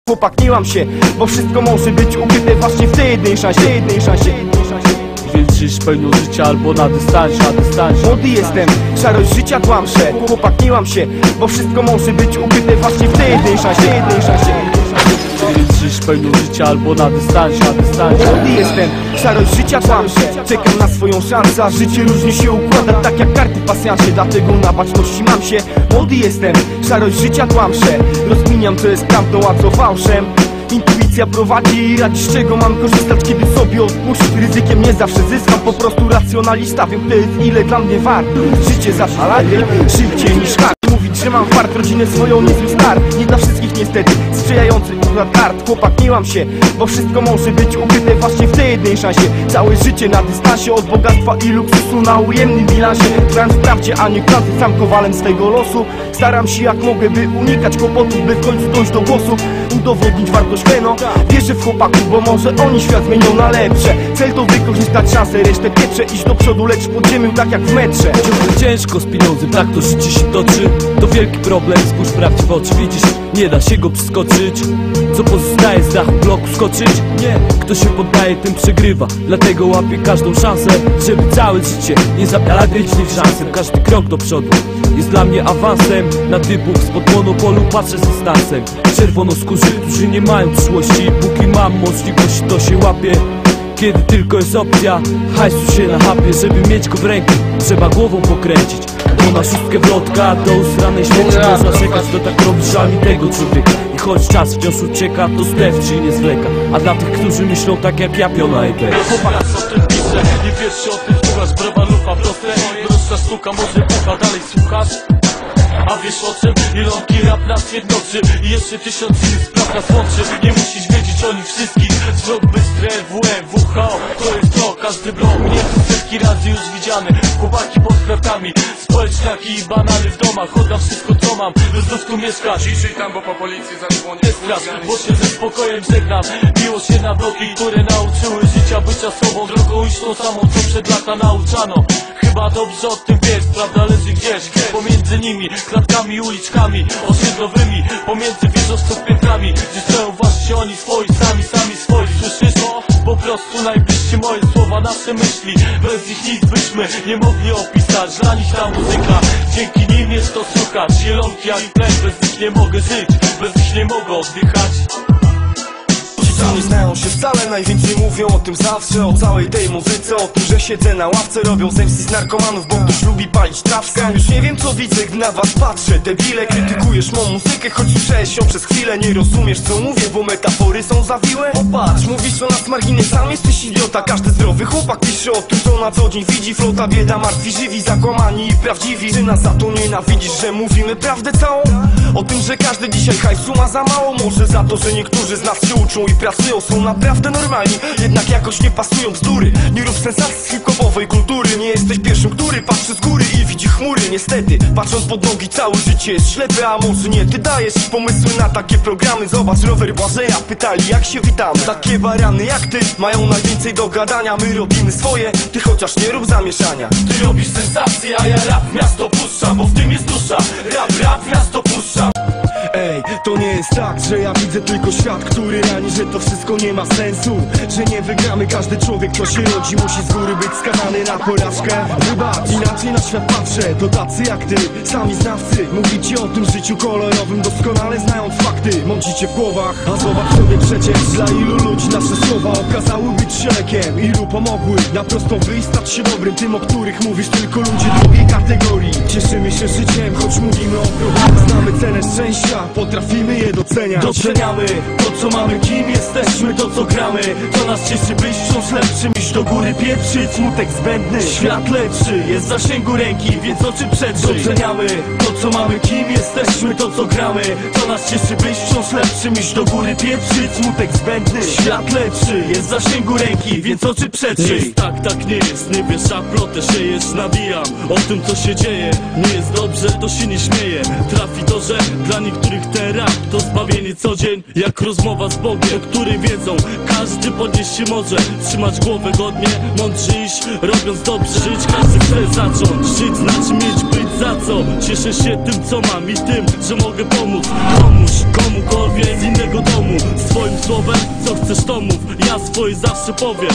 Chłopak, nie łam się, bo wszystko może być ukryte właśnie w tej jednej szansie. Więc żyć pełnią życia albo na dystansie, Młody jestem, szarość życia kłamsze. Chłopak, nie łam się, bo wszystko może być ukryte właśnie w tej jednej szansie. Więc żyć pełnią życia albo na dystansie, Młody jestem, szarość życia kłamsze. Czekam na swoją szansę, a życie różnie się układa, tak jak karty w pasjansie. Dlatego na baczności mam się. Młody jestem, szarość życia kłamsze. Rozkminiam, co jest prawdą, a co fałszem. Intuicja prowadzi i radzi, z czego mam korzystać, kiedy sobie odpuścić. Ryzykiem nie zawsze zyskam, po prostu racjonalista. Wiem, kto jest ile dla mnie wart. Życie zawsze lepiej, szybciej niż hard. Mówić, że mam fart, rodzinę swoją niezły start. Nie dla wszystkich niestety, sprzyjający układ kart. Chłopak, nie łam się, bo wszystko może być ukryte właśnie w tej jednej szansie. Całe życie na dystansie, od bogactwa i luksusu na ujemnym bilansie. Trwając w prawdzie, a nie klanty, sam kowalem swego losu. Staram się jak mogę, by unikać kłopotów, by w końcu dojść do głosu. Udowodnić wartość Feno. Wierzę w chłopaków, bo może oni świat zmienią na lepsze. Cel to wykorzystać szansę, resztę pieprze. Iść do przodu, lecz podziemił tak jak w metrze. Ciężko z pieniądzem, tak to życie się toczy. To wielki problem, spójrz prawdzie w oczy. Widzisz, nie da się go przeskoczyć. Co pozostaje z dachu bloku skoczyć? Nie, kto się poddaje, tym przegrywa. Dlatego łapię każdą szansę, żeby całe życie nie zabrać szansę. Każdy krok do przodu jest dla mnie awansem. Na typów spod monopolu patrzę z dystansem. Czerwonoskórzy, którzy nie mają przyszłości. Póki mam możliwość, to się łapię. Kiedy tylko jest opcja, hajsu się nachapie. Żeby mieć go w ręku, trzeba głową pokręcić. Bo na szóstkę wlotka do usranej śmierci można czekać. To tak robi żal tego człowieka. I choć czas wciąż ucieka, to zdewczy nie zwleka. A dla tych, którzy myślą tak jak ja, piona i pech. Chłopak, co ty pisze, nie wiesz się o tym słuchasz. Browa lufa proste, droższa sztuka, może pucha, dalej słuchasz? A wiesz o czym? Ilonki rap nas jednoczy i jeszcze 1000 innych spraw nas łączy. Nie musisz wiedzieć o nich wszystkich. Zwrot bystry, LWM, WHO, to jest to, każdy blok mnie setki razy już widziany. Chłopaki pod kratami, społeczniaki i banany w domach. Oddam wszystko co mam, by znów tu mieszkać. Ciszej tam, bo po policji zadzwonię. Nie strasz, bo się ze spokojem żegnam. Miłość jedna bloki, które nauczyły życia bycia sobą. Drogą iść tą samą, co przed lata nauczano. Chyba dobrze o tym wiesz, prawda leży gdzieś pomiędzy nimi, klatkami, uliczkami osiedlowymi, pomiędzy wieżowców piętrami, gdzie stoją właśnie oni swoi, sami swoi. Słyszysz to? Po prostu najbliżsi moje słowa, nasze myśli. Bez nich nic byśmy nie mogli opisać. Dla nich ta muzyka, dzięki nim jest to słuchać. Zielonki ani plen, bez nich nie mogę żyć, bez nich nie mogę oddychać. Nie znają się wcale, najwięcej mówią o tym zawsze. O całej tej muzyce, o tym, że siedzę na ławce. Robią z MC z narkomanów, bo ktoś lubi palić trawkę. Sam już nie wiem co widzę, gdy na was patrzę. Debile, krytykujesz mą muzykę, choć słyszałeś ją przez chwilę. Nie rozumiesz co mówię, bo metafory są zawiłe. Popatrz, mówisz o nas marginesami, jesteś idiota. Każdy zdrowy chłopak pisze o tym, co na co dzień widzi. Flota, bieda, martwi, żywi, zakłamani i prawdziwi. Ty nas za to nienawidzisz, że mówimy prawdę całą? O tym, że każdy dzisiaj hajsu ma za mało. Może za to, że niektórzy z nas się uczą i pracują, są naprawdę normalni, jednak jakoś nie pasują bzdury. Nie rób sensacji z hip-hopowej kultury. Nie jesteś pierwszym, który patrzy z góry i widzi chmury. Niestety, patrząc pod nogi całe życie jest ślepy. A może nie, ty dajesz pomysły na takie programy. Zobacz, rower Błażeja, pytali jak się witamy. Takie barany jak ty mają najwięcej do gadania. My robimy swoje, ty chociaż nie rób zamieszania. Ty robisz sensację, a ja rap miasto puszczam, bo w tym jest dusza. Rap miasto puszczam. Ej, to nie jest tak, że ja widzę tylko świat, który rani, że to wszystko nie ma sensu. Że nie wygramy, każdy człowiek, kto się rodzi, musi z góry być skazany na porażkę. Wybacz, inaczej na świat patrzę, to tacy jak ty, sami znawcy. Mówicie o tym życiu kolorowym, doskonale znając fakty. Mącicie w głowach, a zobacz sobie przecież, dla ilu ludzi nasze słowa okazały być lekiem. Ilu pomogły na prostą wyjść, stać się dobrym. Tym, o których mówisz, tylko ludzie drugiej kategorii. Cieszymy się życiem, choć mówimy o problemach. Znamy cenę szczęścia, potrafimy je doceniać. Doceniamy to co mamy, kim jesteśmy, to co gramy. To nas cieszy być wciąż lepszym, iść do góry pieprzyć, smutek zbędny. Świat lepszy jest w zasięgu ręki, więc o czym przeczyć. Doceniamy to co mamy, kim jesteśmy, to co gramy. To nas cieszy być wciąż lepszym, iść do góry pieprzyć, smutek zbędny. Świat lepszy jest w zasięgu ręki, więc o czym przeczyć. Tak nie jest, nie wiesz, a plotę siejesz, nawijam o tym co się dzieje. Nie jest dobrze, to się nie śmieje. Trafi to, że dla niektórych których teraz to zbawienie co dzień, jak rozmowa z Bogiem, który wiedzą, każdy podnieść się może, trzymać głowę godnie, mądrze iść, robiąc dobrze. Żyć każdy chce zacząć, żyć znaczy mieć być za co. Cieszę się tym co mam i tym, że mogę pomóc komuś, komukolwiek z innego domu. Swoim słowem, co chcesz to mów, ja swoje zawsze powiem.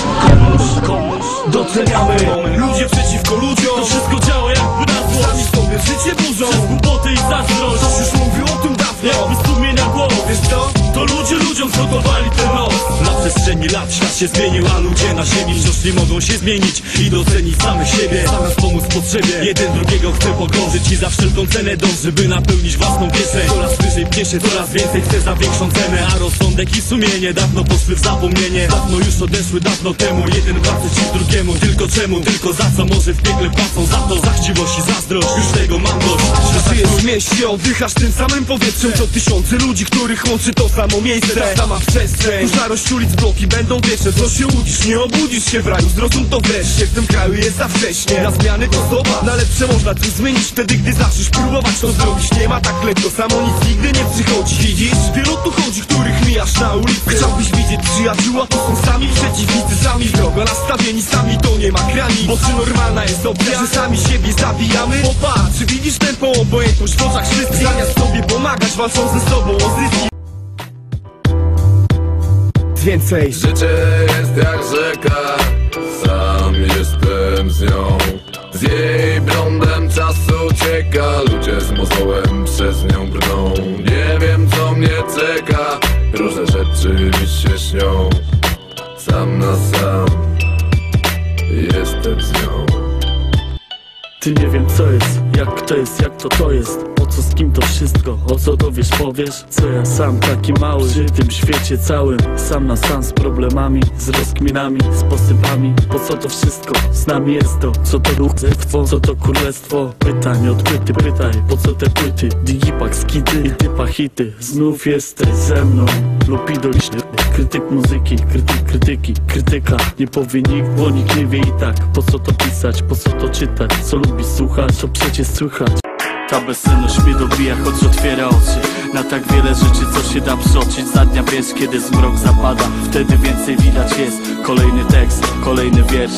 Komuś Doceniamy moment, ludzie przeciwko ludziom. to wszystko działa jakby na złość. Sami sobie życie burzą. Przez głupoty i zazdrość, Ktoś już mówił o tym dawno. jakby sumienia głos. Wiesz co? To ludzie ludziom zgotowali ten los. Na przestrzeni lat świat się zmienił, a ludzie na ziemi wciąż nie mogą się zmienić i docenić samych siebie, zamiast pomóc potrzebie. Jeden drugiego chce pogrążyć i za wszelką cenę dąży, by napełnić własną kieszeń. Coraz wyżej pnie się, coraz więcej chce za większą cenę, a rozsądek i sumienie dawno poszły w zapomnienie. Dawno już odeszły, dawno temu. Jeden płaci ci drugiemu, tylko czemu? Tylko za co? Może w piekle płacą za to, za chciwość i zazdrość. Już tego mam dość. Żyjesz w mieście, oddychasz tym samym powietrzem co tysiące ludzi, których łączy to samo miejsce, ta sama przestrzeń. Szarość ulic, bloki będą wiecze. Co się łudzisz, nie obudzisz się w raju. Zrozum to wreszcie, w tym kraju jest za wcześnie. Na zmiany to zobacz, na lepsze można coś zmienić wtedy, gdy zaczniesz próbować to zrobić. Nie ma tak lekko, samo nic nigdy nie przychodzi. Widzisz? Wielu tu chodzi, których mijasz na ulicy. Chciałbyś widzieć przyjaciół, a to są sami przeciwnicy. Sami wrogo nastawieni, sami to nie ma granic. Bo czy normalna jest opcja, że sami siebie zabijamy? Popatrz, czy widzisz tempą, obojętność w oczach wszystkich? Zamiast sobie pomagać, walczą ze sobą o zyski. Więcej. Życie jest jak rzeka, sam jestem z nią. Z jej prądem czas ucieka, ludzie z mozołem przez nią brną. Nie wiem co mnie czeka, różne rzeczy mi się śnią. Sam na sam jestem z nią. Ty nie wiem co jest, jak to jest, jak to jest. Po co, z kim to wszystko, o co dowiesz, powiesz. Co ja sam taki mały, przy tym świecie całym. Sam na sam z problemami, z rozkminami, z posypami. Po co to wszystko, z nami jest to. Co to ruchstwo, co to królestwo. Pytań, odpyty, pytaj, po co te płyty. Digipak, skity i typa hity. Znów jesteś ze mną lub idoliczny. Krytyk muzyki, krytyki, krytyka. Nie powie nikt, bo nikt nie wie i tak. Po co to pisać, po co to czytać. Co lubi słuchać, to przecież słychać. Ta bezsenność mnie dobija, choć otwiera oczy na tak wiele rzeczy, co się da przeoczyć. Za dnia wiesz, kiedy zmrok zapada, wtedy więcej widać jest. Kolejny tekst, kolejny wiersz.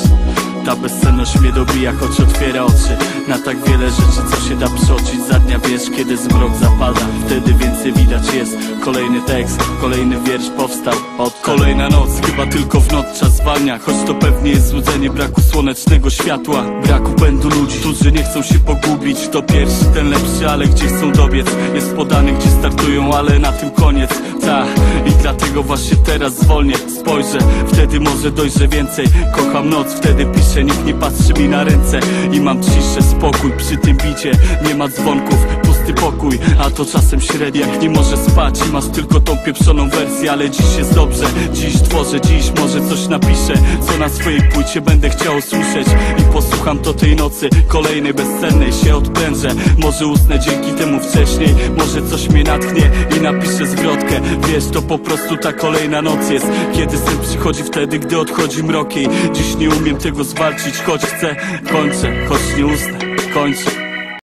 Ta bezsenność mnie dobija, choć otwiera oczy na tak wiele rzeczy, co się da przeoczyć. Za dnia wiesz, kiedy zmrok zapada, wtedy więcej widać jest. Kolejny tekst, kolejny wiersz powstał. Kolejna noc, chyba tylko w noc czas zwalnia. Choć to pewnie jest złudzenie braku słonecznego światła, braku pędu ludzi, którzy nie chcą się pogubić. To pierwszy, ten lepszy, ale gdzie chcą dobiec. Jest podany, gdzie startują, ale na tym koniec. Ta, i dlatego właśnie teraz zwolnię. Spojrzę, wtedy może dojrzę więcej. Kocham noc, wtedy piszę, nikt nie patrzy mi na ręce. I mam ciszę, spokój przy tym bicie. Nie ma dzwonków, pusty pokój, a to czasem średnio. Jak nie możesz spać i masz tylko tą pieprzoną wersję. Ale dziś jest dobrze, dziś tworzę, dziś może coś napiszę, co na swojej płycie będę chciał usłyszeć. I posłucham to tej nocy, kolejnej bezcennej. Się odprężę, może usnę dzięki temu wcześniej. Może coś mnie natchnie i napiszę zwrotkę. Wiesz, to po prostu ta kolejna noc jest, kiedy sen przychodzi wtedy, gdy odchodzi mrokiej. Dziś nie umiem tego zwalczyć, choć chcę. Kończę, choć nie usnę, kończę.